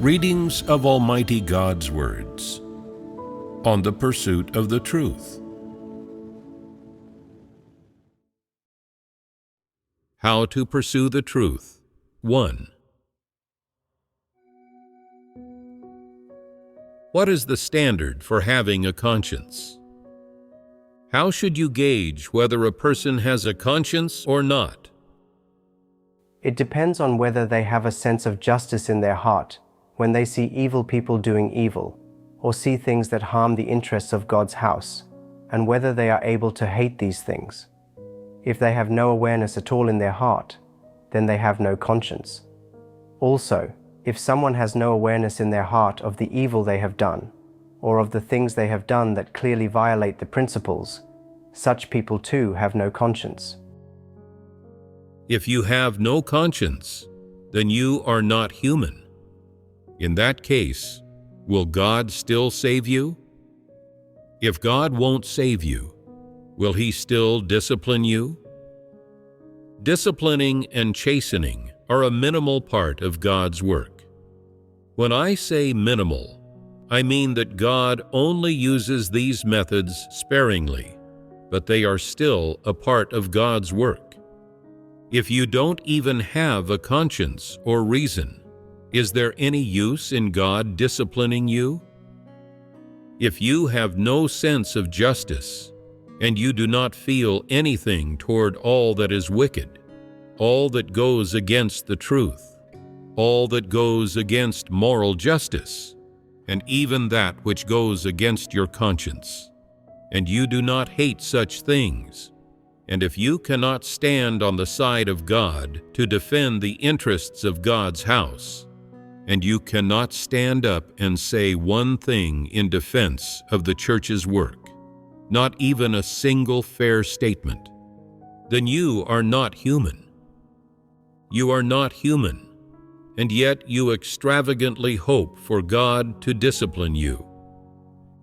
Readings of Almighty God's words on the pursuit of the truth. How to pursue the truth. 1. What is the standard for having a conscience? How should you gauge whether a person has a conscience or not? It depends on whether they have a sense of justice in their heart when they see evil people doing evil, or see things that harm the interests of God's house, and whether they are able to hate these things. If they have no awareness at all in their heart, then they have no conscience. Also, if someone has no awareness in their heart of the evil they have done, or of the things they have done that clearly violate the principles, such people too have no conscience. If you have no conscience, then you are not human. In that case, will God still save you? If God won't save you, will He still discipline you? Disciplining and chastening are a minimal part of God's work. When I say minimal, I mean that God only uses these methods sparingly, but they are still a part of God's work. If you don't even have a conscience or reason, is there any use in God disciplining you? If you have no sense of justice, and you do not feel anything toward all that is wicked, all that goes against the truth, all that goes against moral justice, and even that which goes against your conscience, and you do not hate such things, and if you cannot stand on the side of God to defend the interests of God's house, and you cannot stand up and say one thing in defense of the church's work, not even a single fair statement, then you are not human. You are not human, and yet you extravagantly hope for God to discipline you.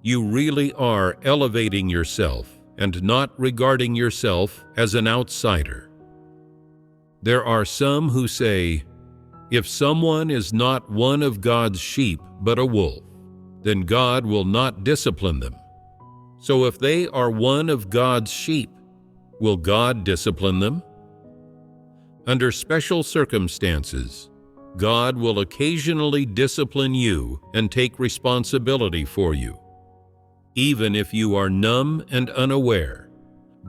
You really are elevating yourself and not regarding yourself as an outsider. There are some who say, if someone is not one of God's sheep but a wolf, then God will not discipline them. So if they are one of God's sheep, will God discipline them? Under special circumstances, God will occasionally discipline you and take responsibility for you. Even if you are numb and unaware,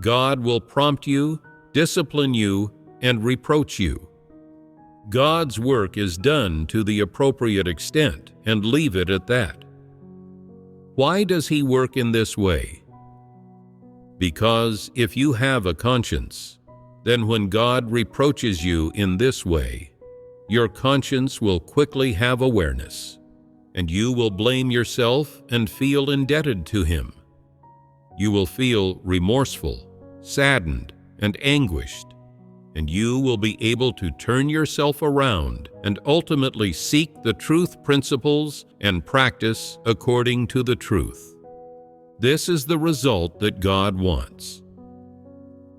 God will prompt you, discipline you, and reproach you. God's work is done to the appropriate extent, and leave it at that. Why does He work in this way? Because if you have a conscience, then when God reproaches you in this way, your conscience will quickly have awareness, and you will blame yourself and feel indebted to Him. You will feel remorseful, saddened, and anguished, and you will be able to turn yourself around and ultimately seek the truth principles and practice according to the truth. This is the result that God wants.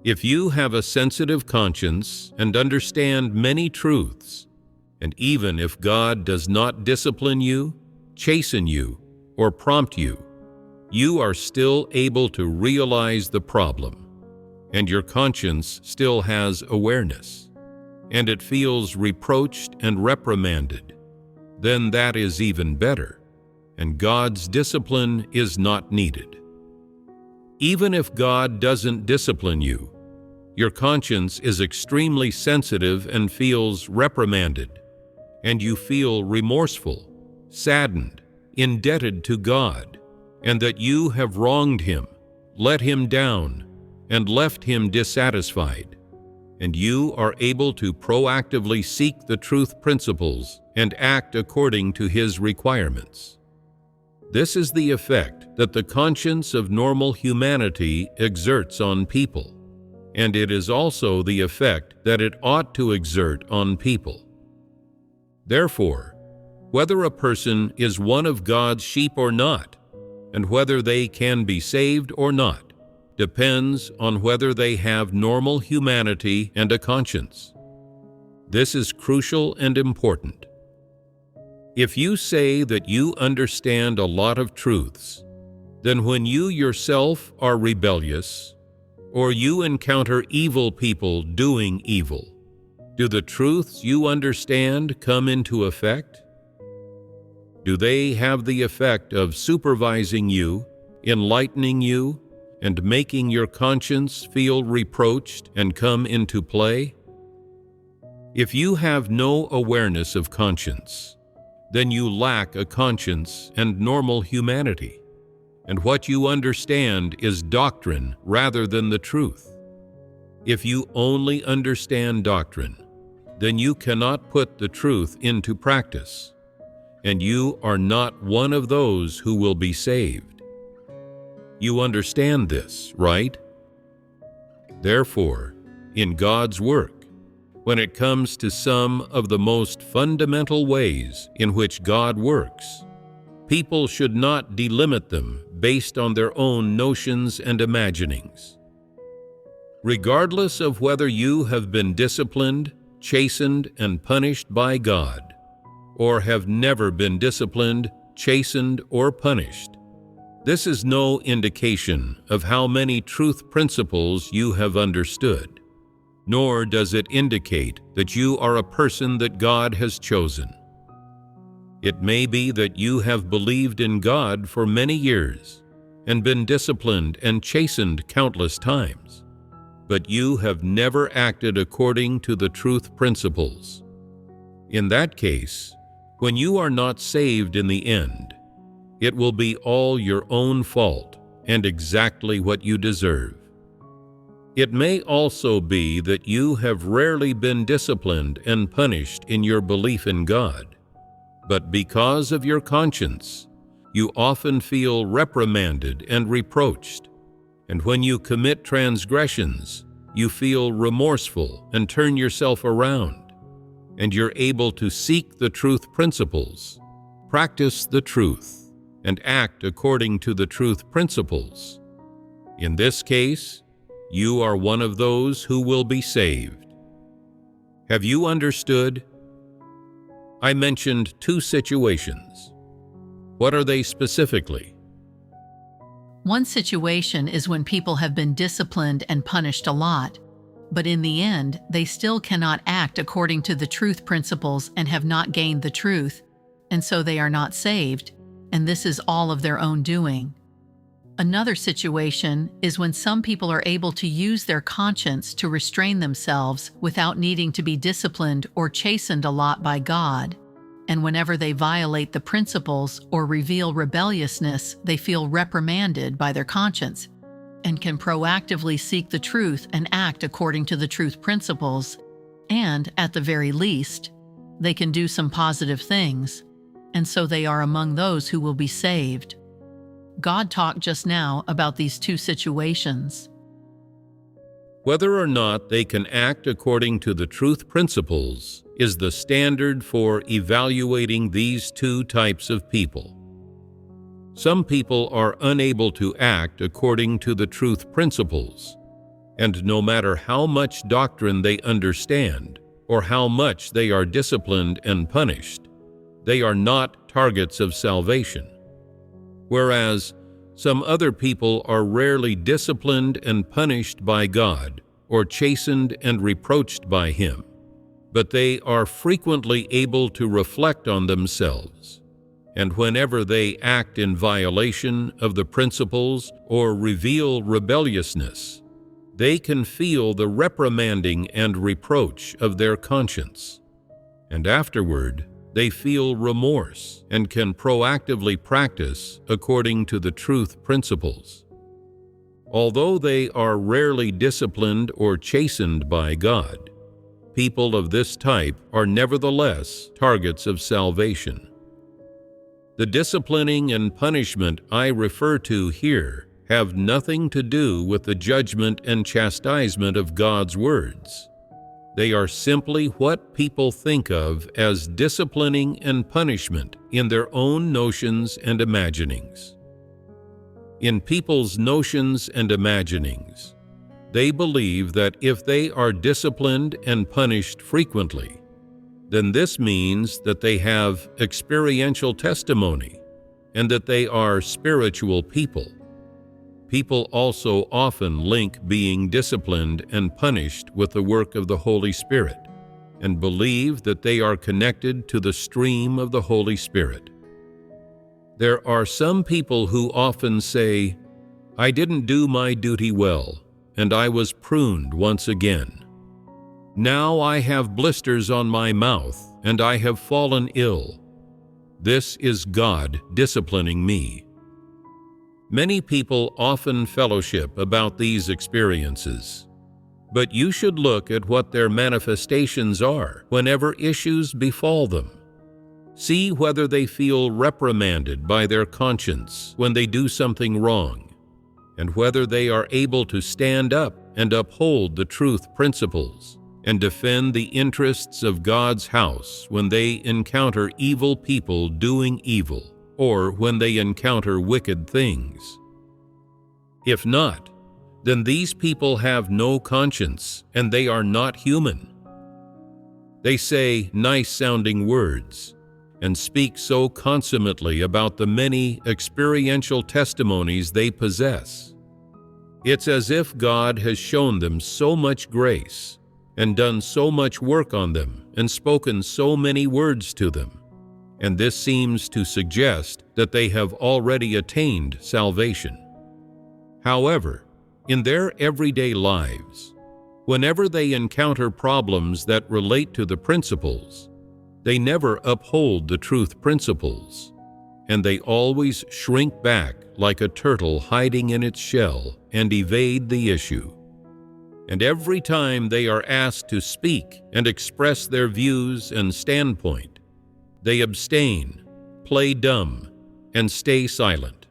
If you have a sensitive conscience and understand many truths, and even if God does not discipline you, chasten you, or prompt you, you are still able to realize the problem, and your conscience still has awareness, and it feels reproached and reprimanded, then that is even better, and God's discipline is not needed. Even if God doesn't discipline you, your conscience is extremely sensitive and feels reprimanded, and you feel remorseful, saddened, indebted to God, and that you have wronged Him, let Him down, and left Him dissatisfied, and you are able to proactively seek the truth principles and act according to His requirements. This is the effect that the conscience of normal humanity exerts on people, and it is also the effect that it ought to exert on people. Therefore, whether a person is one of God's sheep or not, and whether they can be saved or not, depends on whether they have normal humanity and a conscience. This is crucial and important. If you say that you understand a lot of truths, then when you yourself are rebellious, or you encounter evil people doing evil, do the truths you understand come into effect? Do they have the effect of supervising you, enlightening you, and making your conscience feel reproached and come into play? If you have no awareness of conscience, then you lack a conscience and normal humanity, and what you understand is doctrine rather than the truth. If you only understand doctrine, then you cannot put the truth into practice, and you are not one of those who will be saved. You understand this, right? Therefore, in God's work, when it comes to some of the most fundamental ways in which God works, people should not delimit them based on their own notions and imaginings. Regardless of whether you have been disciplined, chastened, and punished by God, or have never been disciplined, chastened, or punished, this is no indication of how many truth principles you have understood, nor does it indicate that you are a person that God has chosen. It may be that you have believed in God for many years and been disciplined and chastened countless times, but you have never acted according to the truth principles. In that case, when you are not saved in the end, it will be all your own fault and exactly what you deserve. It may also be that you have rarely been disciplined and punished in your belief in God, but because of your conscience, you often feel reprimanded and reproached, and when you commit transgressions, you feel remorseful and turn yourself around, and you're able to seek the truth principles, practice the truth, and act according to the truth principles. In this case, you are one of those who will be saved. Have you understood? I mentioned two situations. What are they specifically? One situation is when people have been disciplined and punished a lot, but in the end, they still cannot act according to the truth principles and have not gained the truth, and so they are not saved, and this is all of their own doing. Another situation is when some people are able to use their conscience to restrain themselves without needing to be disciplined or chastened a lot by God, and whenever they violate the principles or reveal rebelliousness, they feel reprimanded by their conscience and can proactively seek the truth and act according to the truth principles, and, at the very least, they can do some positive things, and so they are among those who will be saved. God talked just now about these two situations. Whether or not they can act according to the truth principles is the standard for evaluating these two types of people. Some people are unable to act according to the truth principles, and no matter how much doctrine they understand or how much they are disciplined and punished, they are not targets of salvation. Whereas some other people are rarely disciplined and punished by God or chastened and reproached by Him, but they are frequently able to reflect on themselves, and whenever they act in violation of the principles or reveal rebelliousness, they can feel the reprimanding and reproach of their conscience, and afterward, they feel remorse and can proactively practice according to the truth principles. Although they are rarely disciplined or chastened by God, people of this type are nevertheless targets of salvation. The disciplining and punishment I refer to here have nothing to do with the judgment and chastisement of God's words. They are simply what people think of as disciplining and punishment in their own notions and imaginings. In people's notions and imaginings, they believe that if they are disciplined and punished frequently, then this means that they have experiential testimony and that they are spiritual people. People also often link being disciplined and punished with the work of the Holy Spirit and believe that they are connected to the stream of the Holy Spirit. There are some people who often say, "I didn't do my duty well, and I was pruned once again. Now I have blisters on my mouth, and I have fallen ill. This is God disciplining me." Many people often fellowship about these experiences, but you should look at what their manifestations are whenever issues befall them. See whether they feel reprimanded by their conscience when they do something wrong, and whether they are able to stand up and uphold the truth principles and defend the interests of God's house when they encounter evil people doing evil, or when they encounter wicked things. If not, then these people have no conscience and they are not human. They say nice-sounding words and speak so consummately about the many experiential testimonies they possess. It's as if God has shown them so much grace and done so much work on them and spoken so many words to them, and this seems to suggest that they have already attained salvation. However, in their everyday lives, whenever they encounter problems that relate to the principles, they never uphold the truth principles, and they always shrink back like a turtle hiding in its shell and evade the issue. And every time they are asked to speak and express their views and standpoint, they abstain, play dumb, and stay silent.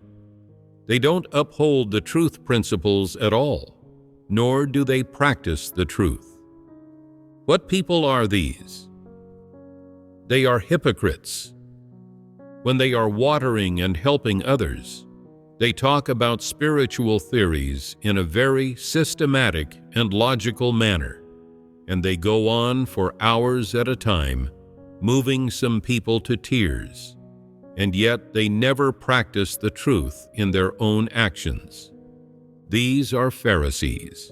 They don't uphold the truth principles at all, nor do they practice the truth. What people are these? They are hypocrites. When they are watering and helping others, they talk about spiritual theories in a very systematic and logical manner, and they go on for hours at a time, moving some people to tears, and yet they never practice the truth in their own actions. These are Pharisees.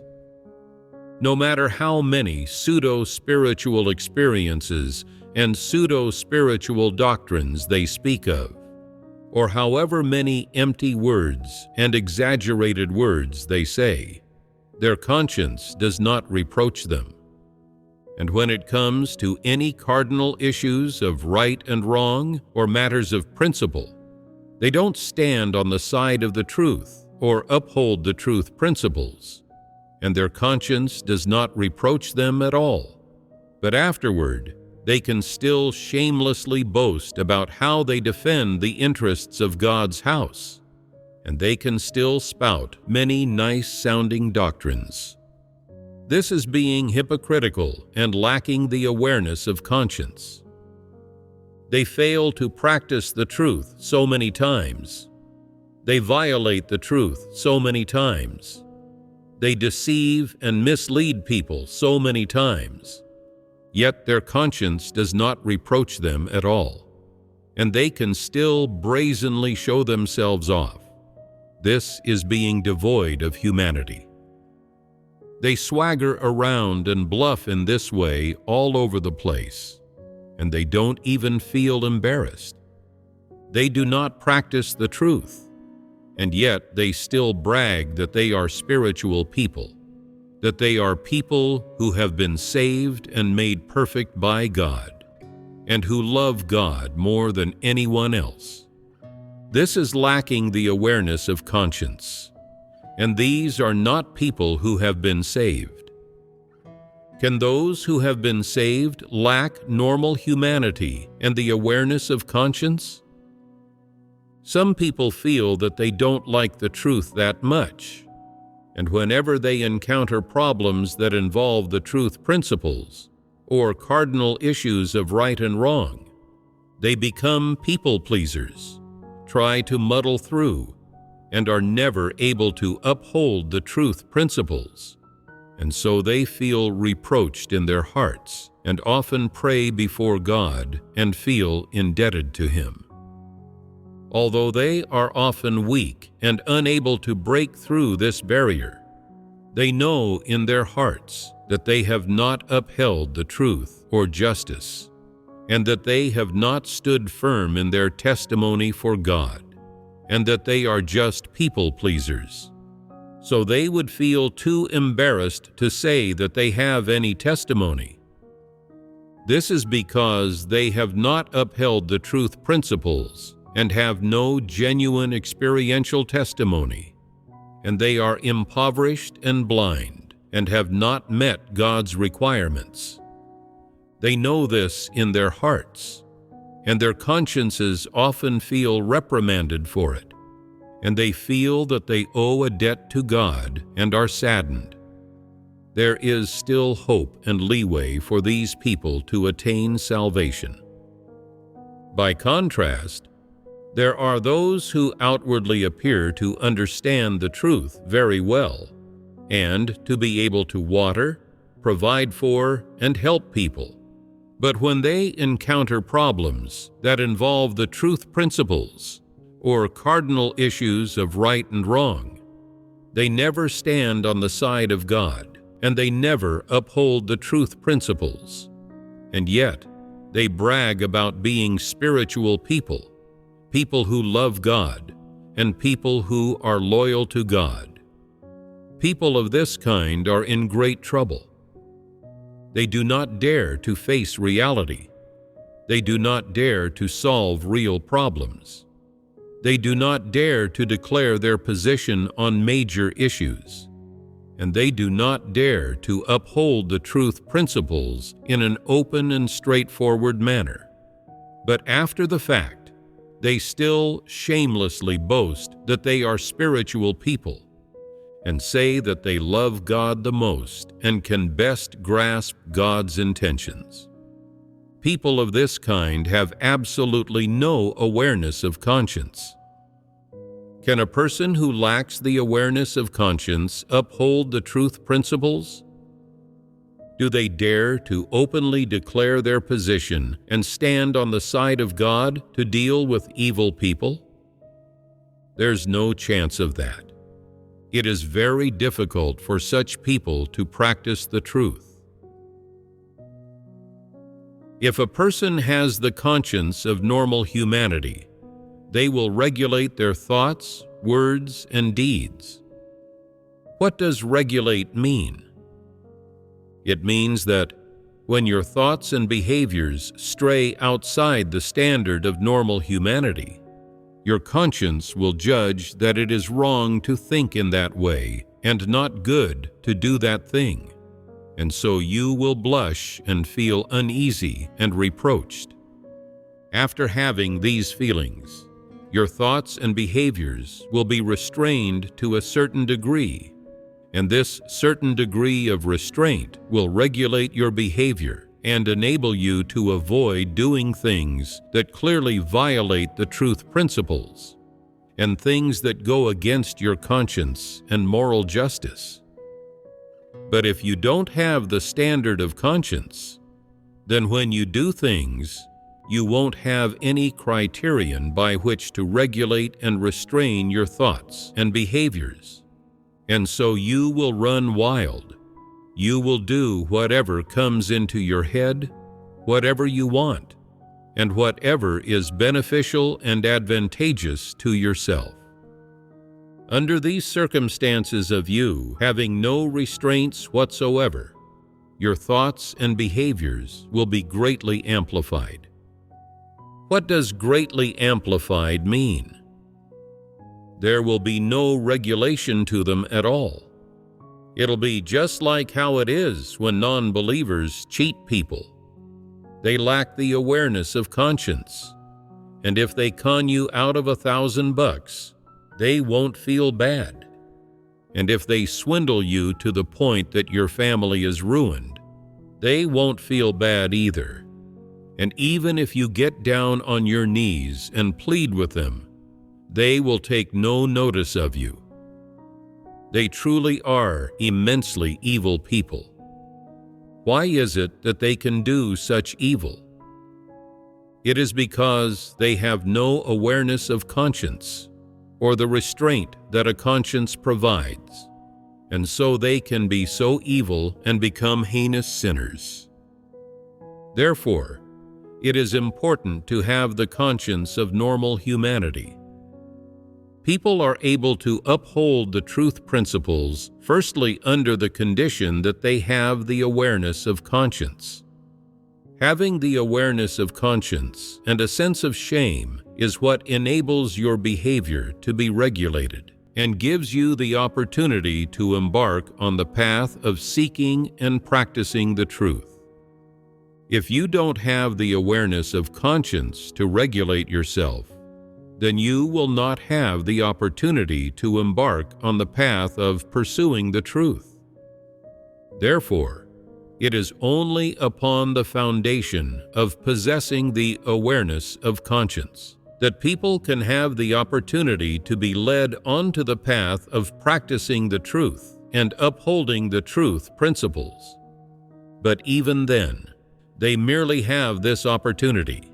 No matter how many pseudo-spiritual experiences and pseudo-spiritual doctrines they speak of, or however many empty words and exaggerated words they say, their conscience does not reproach them. And when it comes to any cardinal issues of right and wrong or matters of principle, they don't stand on the side of the truth or uphold the truth principles, and their conscience does not reproach them at all. But afterward, they can still shamelessly boast about how they defend the interests of God's house, and they can still spout many nice-sounding doctrines. This is being hypocritical and lacking the awareness of conscience. They fail to practice the truth so many times. They violate the truth so many times. They deceive and mislead people so many times. Yet their conscience does not reproach them at all, and they can still brazenly show themselves off. This is being devoid of humanity. They swagger around and bluff in this way all over the place, and they don't even feel embarrassed. They do not practice the truth, and yet they still brag that they are spiritual people, that they are people who have been saved and made perfect by God, and who love God more than anyone else. This is lacking the awareness of conscience, and these are not people who have been saved. Can those who have been saved lack normal humanity and the awareness of conscience? Some people feel that they don't like the truth that much, and whenever they encounter problems that involve the truth principles or cardinal issues of right and wrong, they become people pleasers, try to muddle through, and are never able to uphold the truth principles, and so they feel reproached in their hearts and often pray before God and feel indebted to Him. Although they are often weak and unable to break through this barrier, they know in their hearts that they have not upheld the truth or justice, and that they have not stood firm in their testimony for God, and that they are just people pleasers. So they would feel too embarrassed to say that they have any testimony. This is because they have not upheld the truth principles and have no genuine experiential testimony, and they are impoverished and blind and have not met God's requirements. They know this in their hearts, and their consciences often feel reprimanded for it, and they feel that they owe a debt to God and are saddened. There is still hope and leeway for these people to attain salvation. By contrast, there are those who outwardly appear to understand the truth very well and to be able to water, provide for, and help people. But when they encounter problems that involve the truth principles or cardinal issues of right and wrong, they never stand on the side of God, and they never uphold the truth principles. And yet, they brag about being spiritual people, people who love God, and people who are loyal to God. People of this kind are in great trouble. They do not dare to face reality. They do not dare to solve real problems. They do not dare to declare their position on major issues. And they do not dare to uphold the truth principles in an open and straightforward manner. But after the fact, they still shamelessly boast that they are spiritual people and say that they love God the most and can best grasp God's intentions. People of this kind have absolutely no awareness of conscience. Can a person who lacks the awareness of conscience uphold the truth principles? Do they dare to openly declare their position and stand on the side of God to deal with evil people? There's no chance of that. It is very difficult for such people to practice the truth. If a person has the conscience of normal humanity, they will regulate their thoughts, words, and deeds. What does regulate mean? It means that when your thoughts and behaviors stray outside the standard of normal humanity, your conscience will judge that it is wrong to think in that way and not good to do that thing, and so you will blush and feel uneasy and reproached. After having these feelings, your thoughts and behaviors will be restrained to a certain degree, and this certain degree of restraint will regulate your behavior and enable you to avoid doing things that clearly violate the truth principles and things that go against your conscience and moral justice. But if you don't have the standard of conscience, then when you do things, you won't have any criterion by which to regulate and restrain your thoughts and behaviors, and so you will run wild. You will do whatever comes into your head, whatever you want, and whatever is beneficial and advantageous to yourself. Under these circumstances of you having no restraints whatsoever, your thoughts and behaviors will be greatly amplified. What does greatly amplified mean? There will be no regulation to them at all. It'll be just like how it is when non-believers cheat people. They lack the awareness of conscience, and if they con you out of $1,000, they won't feel bad. And if they swindle you to the point that your family is ruined, they won't feel bad either. And even if you get down on your knees and plead with them, they will take no notice of you. They truly are immensely evil people. Why is it that they can do such evil? It is because they have no awareness of conscience or the restraint that a conscience provides, and so they can be so evil and become heinous sinners. Therefore, it is important to have the conscience of normal humanity. People are able to uphold the truth principles firstly under the condition that they have the awareness of conscience. Having the awareness of conscience and a sense of shame is what enables your behavior to be regulated and gives you the opportunity to embark on the path of seeking and practicing the truth. If you don't have the awareness of conscience to regulate yourself, then you will not have the opportunity to embark on the path of pursuing the truth. Therefore, it is only upon the foundation of possessing the awareness of conscience that people can have the opportunity to be led onto the path of practicing the truth and upholding the truth principles. But even then, they merely have this opportunity.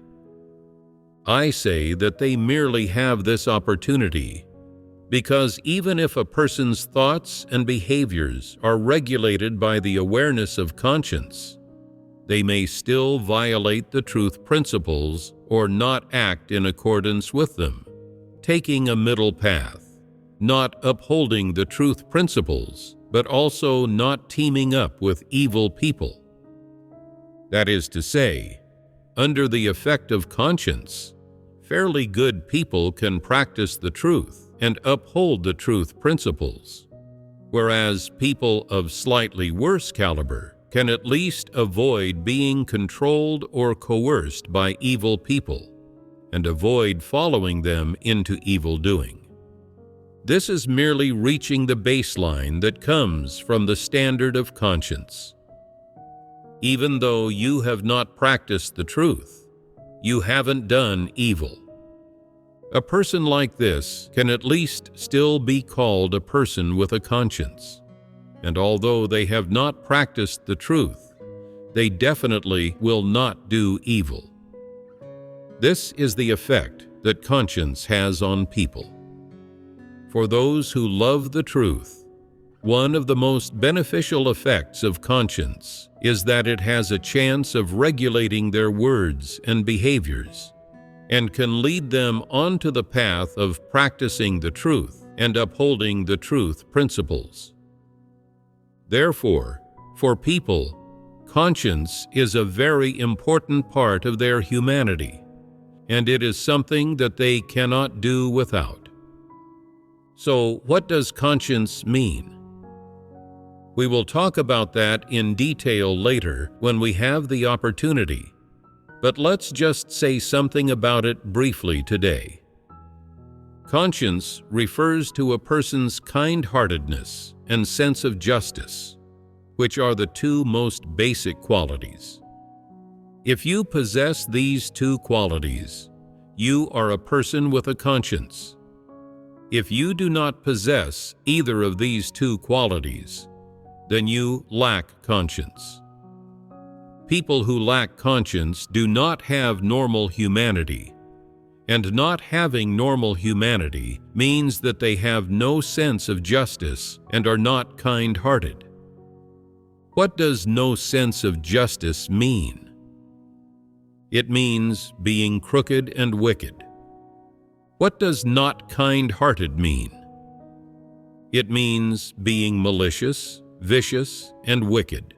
I say that they merely have this opportunity because even if a person's thoughts and behaviors are regulated by the awareness of conscience, they may still violate the truth principles or not act in accordance with them, taking a middle path, not upholding the truth principles, but also not teaming up with evil people. That is to say, under the effect of conscience, fairly good people can practice the truth and uphold the truth principles, whereas people of slightly worse caliber can at least avoid being controlled or coerced by evil people and avoid following them into evil doing. This is merely reaching the baseline that comes from the standard of conscience. Even though you have not practiced the truth, you haven't done evil. A person like this can at least still be called a person with a conscience, and although they have not practiced the truth, they definitely will not do evil. This is the effect that conscience has on people. For those who love the truth, one of the most beneficial effects of conscience is that it has a chance of regulating their words and behaviors and can lead them onto the path of practicing the truth and upholding the truth principles. Therefore, for people, conscience is a very important part of their humanity, and it is something that they cannot do without. So, what does conscience mean? We will talk about that in detail later when we have the opportunity, but let's just say something about it briefly today. Conscience refers to a person's kind-heartedness and sense of justice, which are the two most basic qualities. If you possess these two qualities, you are a person with a conscience. If you do not possess either of these two qualities, then you lack conscience. People who lack conscience do not have normal humanity, and not having normal humanity means that they have no sense of justice and are not kind-hearted. What does no sense of justice mean? It means being crooked and wicked. What does not kind-hearted mean? It means being malicious, vicious, and wicked.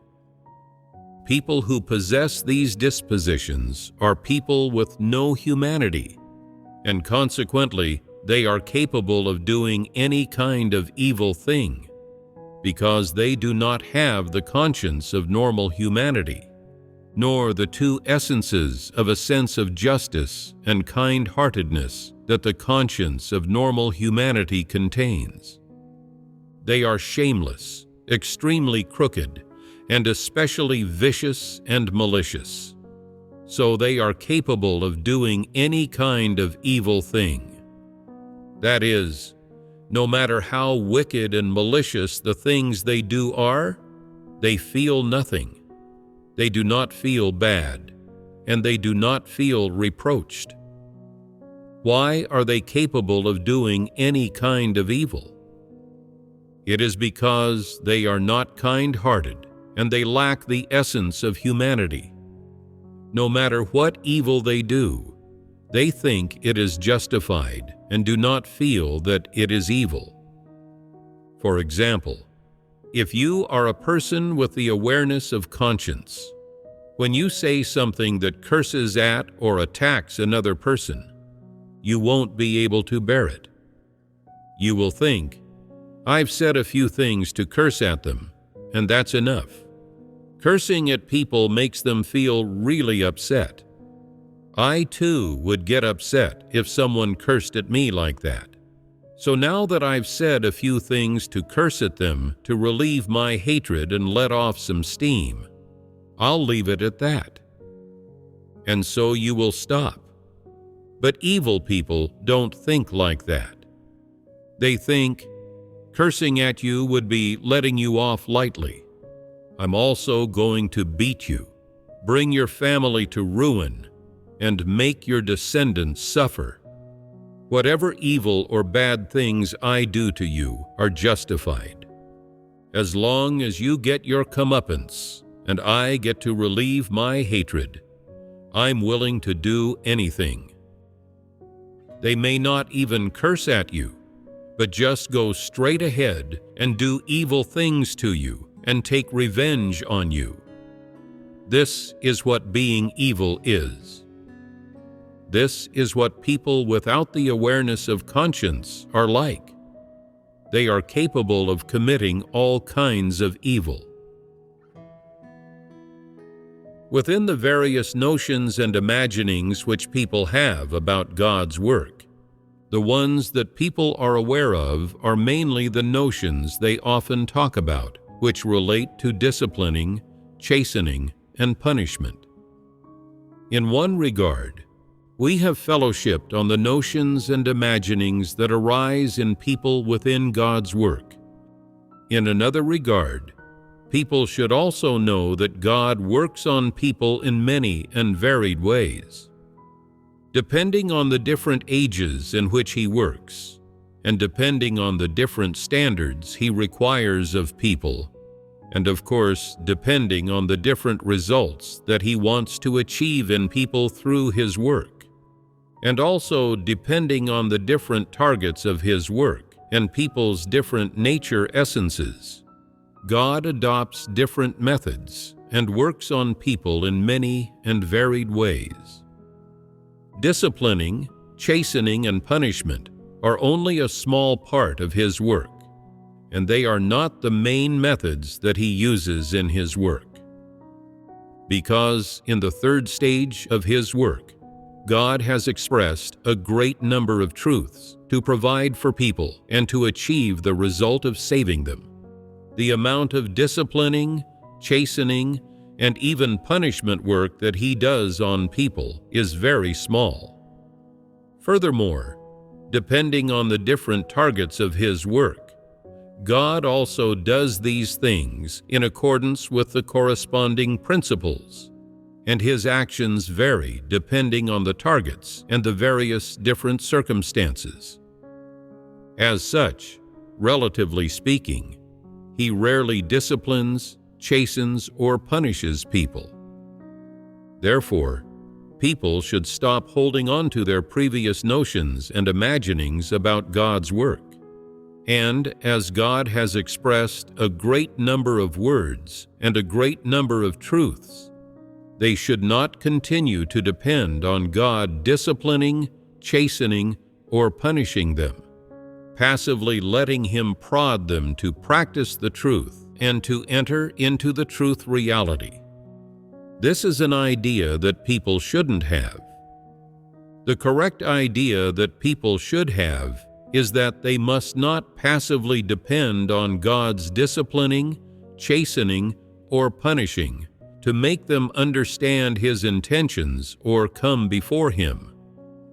People who possess these dispositions are people with no humanity, and consequently, they are capable of doing any kind of evil thing, because they do not have the conscience of normal humanity, nor the two essences of a sense of justice and kind-heartedness that the conscience of normal humanity contains. They are shameless, extremely crooked, and especially vicious and malicious. So they are capable of doing any kind of evil thing. That is, No matter how wicked and malicious the things they do are, they feel nothing. They do not feel bad, and they do not feel reproached. Why are they capable of doing any kind of evil? It is because they are not kind-hearted, and they lack the essence of humanity. No matter what evil they do, they think it is justified and do not feel that it is evil. For example, if you are a person with the awareness of conscience, when you say something that curses at or attacks another person, you won't be able to bear it. You will think, "I've said a few things to curse at them, and that's enough." Cursing at people makes them feel really upset. I too would get upset if someone cursed at me like that. So now that I've said a few things to curse at them to relieve my hatred and let off some steam, I'll leave it at that. And so you will stop. But evil people don't think like that. They think, cursing at you would be letting you off lightly. I'm also going to beat you, bring your family to ruin, and make your descendants suffer. Whatever evil or bad things I do to you are justified. As long as you get your comeuppance and I get to relieve my hatred, I'm willing to do anything. They may not even curse at you, but just go straight ahead and do evil things to you and take revenge on you. This is what being evil is. This is what people without the awareness of conscience are like. They are capable of committing all kinds of evil. Within the various notions and imaginings which people have about God's work, the ones that people are aware of are mainly the notions they often talk about, which relate to disciplining, chastening, and punishment. In one regard, we have fellowshipped on the notions and imaginings that arise in people within God's work. In another regard, people should also know that God works on people in many and varied ways. Depending on the different ages in which He works, and depending on the different standards He requires of people, and of course, depending on the different results that He wants to achieve in people through His work, and also depending on the different targets of His work and people's different nature essences, God adopts different methods and works on people in many and varied ways. Disciplining, chastening, and punishment are only a small part of His work, and they are not the main methods that He uses in His work. Because in the third stage of His work, God has expressed a great number of truths to provide for people and to achieve the result of saving them. The amount of disciplining, chastening, and even punishment work that He does on people is very small. Furthermore, depending on the different targets of His work, God also does these things in accordance with the corresponding principles, and His actions vary depending on the targets and the various different circumstances. As such, relatively speaking, He rarely disciplines, chastens, or punishes people. Therefore, people should stop holding on to their previous notions and imaginings about God's work. And as God has expressed a great number of words and a great number of truths, they should not continue to depend on God disciplining, chastening, or punishing them, passively letting Him prod them to practice the truth and to enter into the truth reality. This is an idea that people shouldn't have. The correct idea that people should have is that they must not passively depend on God's disciplining, chastening, or punishing to make them understand His intentions or come before Him,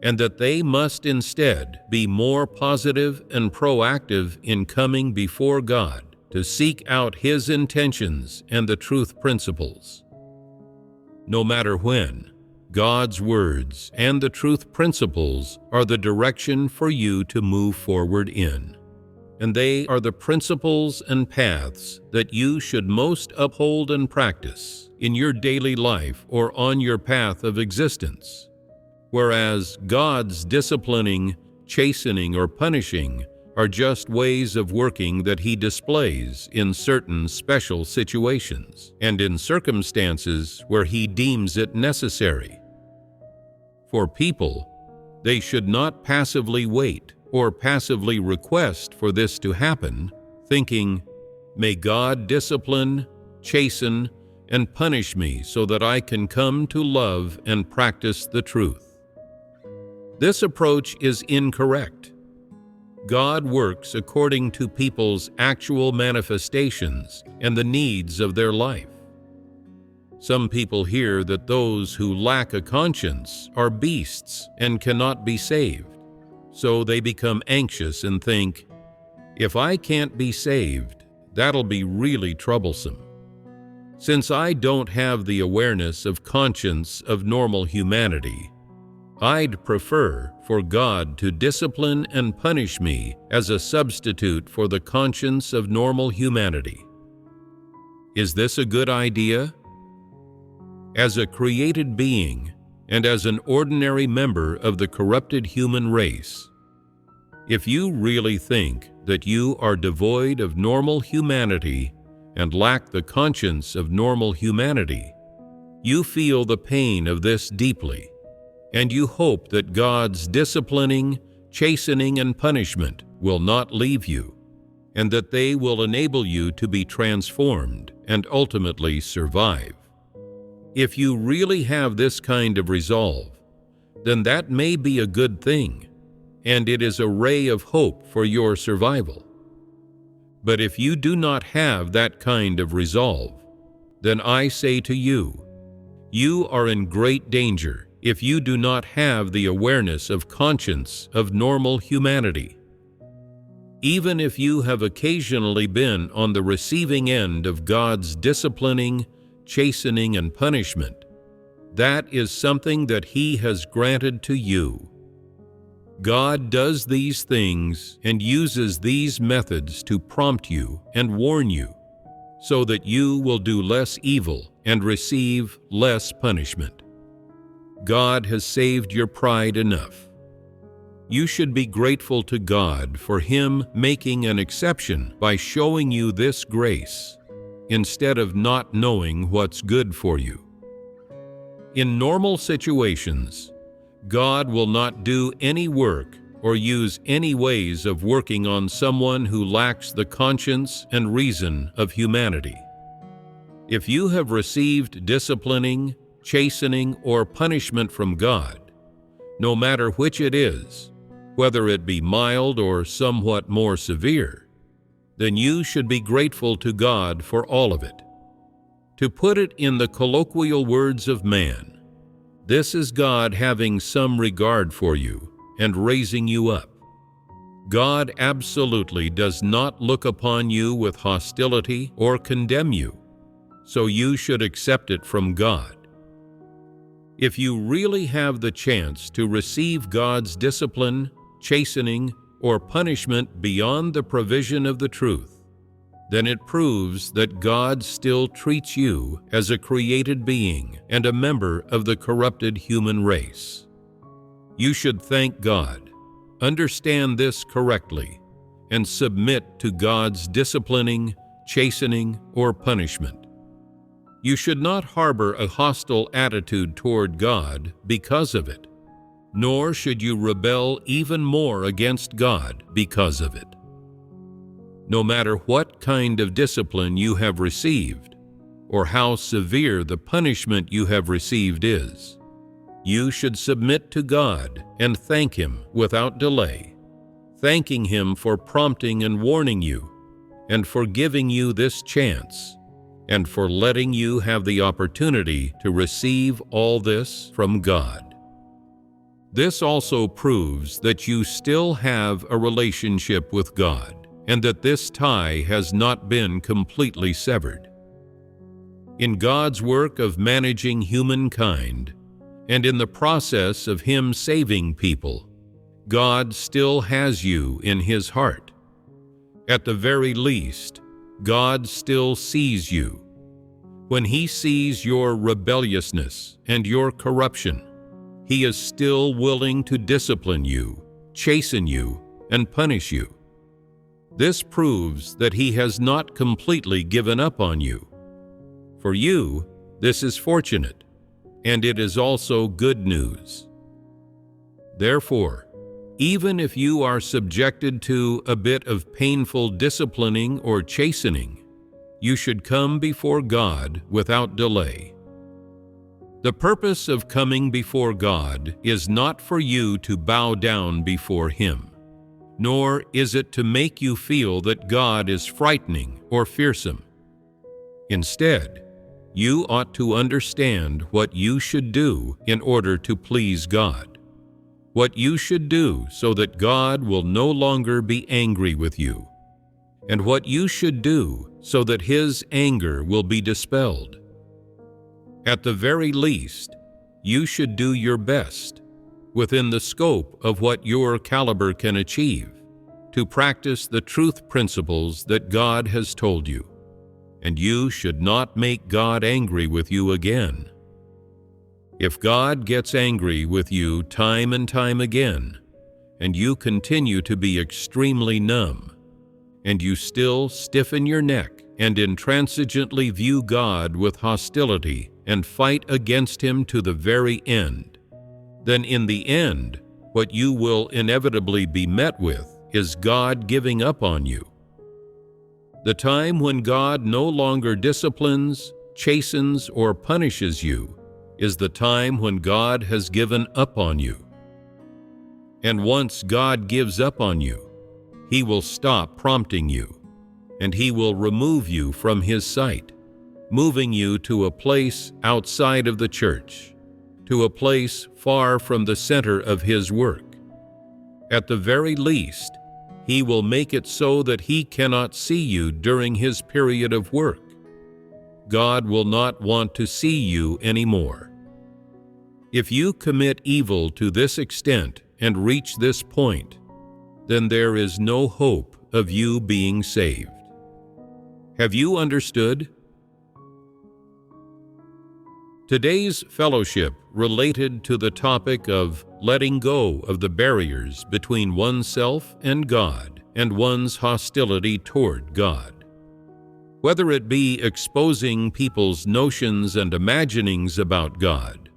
and that they must instead be more positive and proactive in coming before God to seek out His intentions and the truth principles. No matter when, God's words and the truth principles are the direction for you to move forward in, and they are the principles and paths that you should most uphold and practice in your daily life or on your path of existence. Whereas God's disciplining, chastening, or punishing are just ways of working that He displays in certain special situations and in circumstances where He deems it necessary. For people, they should not passively wait or passively request for this to happen, thinking, "May God discipline, chasten, and punish me so that I can come to love and practice the truth." This approach is incorrect. God works according to people's actual manifestations and the needs of their life. Some people hear that those who lack a conscience are beasts and cannot be saved, so they become anxious and think, "If I can't be saved, that'll be really troublesome. Since I don't have the awareness of conscience of normal humanity, I'd prefer for God to discipline and punish me as a substitute for the conscience of normal humanity." Is this a good idea? As a created being and as an ordinary member of the corrupted human race, if you really think that you are devoid of normal humanity and lack the conscience of normal humanity, you feel the pain of this deeply, and you hope that God's disciplining, chastening, and punishment will not leave you, and that they will enable you to be transformed and ultimately survive. If you really have this kind of resolve, then that may be a good thing, and it is a ray of hope for your survival. But if you do not have that kind of resolve, then I say to you, you are in great danger if you do not have the awareness of conscience of normal humanity. Even if you have occasionally been on the receiving end of God's disciplining, chastening, and punishment, that is something that He has granted to you. God does these things and uses these methods to prompt you and warn you, so that you will do less evil and receive less punishment. God has saved your pride enough. You should be grateful to God for Him making an exception by showing you this grace, instead of not knowing what's good for you. In normal situations, God will not do any work or use any ways of working on someone who lacks the conscience and reason of humanity. If you have received disciplining, chastening, or punishment from God, no matter which it is, whether it be mild or somewhat more severe, then you should be grateful to God for all of it. To put it in the colloquial words of man, this is God having some regard for you and raising you up. God absolutely does not look upon you with hostility or condemn you, so you should accept it from God. If you really have the chance to receive God's discipline, chastening, or punishment beyond the provision of the truth, then it proves that God still treats you as a created being and a member of the corrupted human race. You should thank God, understand this correctly, and submit to God's disciplining, chastening, or punishment. You should not harbor a hostile attitude toward God because of it, nor should you rebel even more against God because of it. No matter what kind of discipline you have received, or how severe the punishment you have received is, you should submit to God and thank Him without delay, thanking Him for prompting and warning you, and for giving you this chance, and for letting you have the opportunity to receive all this from God. This also proves that you still have a relationship with God, and that this tie has not been completely severed. In God's work of managing humankind, and in the process of Him saving people, God still has you in His heart. At the very least, God still sees you. When He sees your rebelliousness and your corruption, He is still willing to discipline you, chasten you, and punish you. This proves that He has not completely given up on you. For you, this is fortunate, and it is also good news. Therefore, even if you are subjected to a bit of painful disciplining or chastening, you should come before God without delay. The purpose of coming before God is not for you to bow down before Him, nor is it to make you feel that God is frightening or fearsome. Instead, you ought to understand what you should do in order to please God, what you should do so that God will no longer be angry with you, and what you should do so that His anger will be dispelled. At the very least, you should do your best, within the scope of what your caliber can achieve, to practice the truth principles that God has told you, and you should not make God angry with you again. If God gets angry with you time and time again, and you continue to be extremely numb, and you still stiffen your neck and intransigently view God with hostility and fight against Him to the very end, then in the end, what you will inevitably be met with is God giving up on you. The time when God no longer disciplines, chastens, or punishes you is the time when God has given up on you. And once God gives up on you, He will stop prompting you, and He will remove you from His sight, moving you to a place outside of the church, to a place far from the center of His work. At the very least, He will make it so that He cannot see you during His period of work. God will not want to see you anymore. If you commit evil to this extent and reach this point, then there is no hope of you being saved. Have you understood? Today's fellowship related to the topic of letting go of the barriers between oneself and God and one's hostility toward God. Whether it be exposing people's notions and imaginings about God,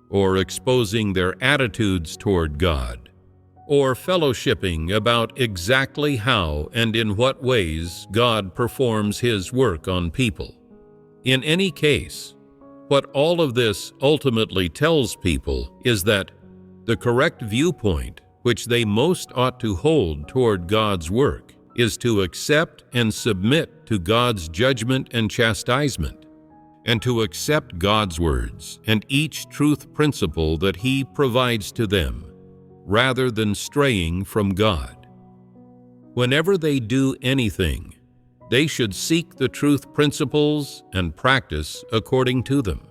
or exposing their attitudes toward God, or fellowshipping about exactly how and in what ways God performs His work on people. In any case, what all of this ultimately tells people is that the correct viewpoint which they most ought to hold toward God's work is to accept and submit to God's judgment and chastisement, and to accept God's words and each truth principle that He provides to them, rather than straying from God. Whenever they do anything, they should seek the truth principles and practice according to them,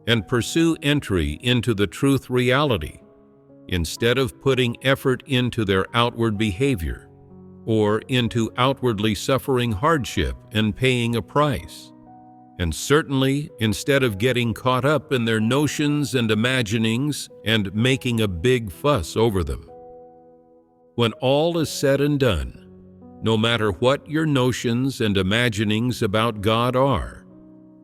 and pursue entry into the truth reality, instead of putting effort into their outward behavior, or into outwardly suffering hardship and paying a price, and certainly instead of getting caught up in their notions and imaginings and making a big fuss over them. When all is said and done, no matter what your notions and imaginings about God are,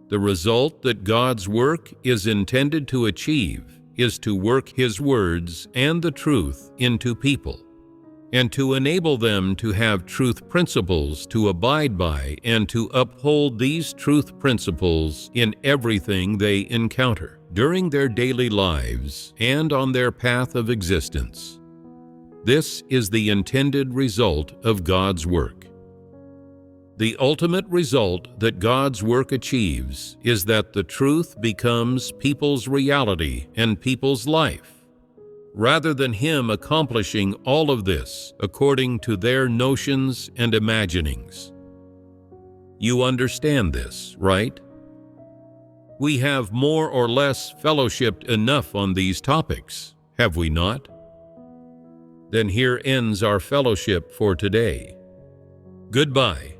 the result that God's work is intended to achieve is to work His words and the truth into people, and to enable them to have truth principles to abide by and to uphold these truth principles in everything they encounter during their daily lives and on their path of existence. This is the intended result of God's work. The ultimate result that God's work achieves is that the truth becomes people's reality and people's life, rather than Him accomplishing all of this according to their notions and imaginings. You understand this, right? We have more or less fellowshipped enough on these topics, have we not? Then here ends our fellowship for today. Goodbye.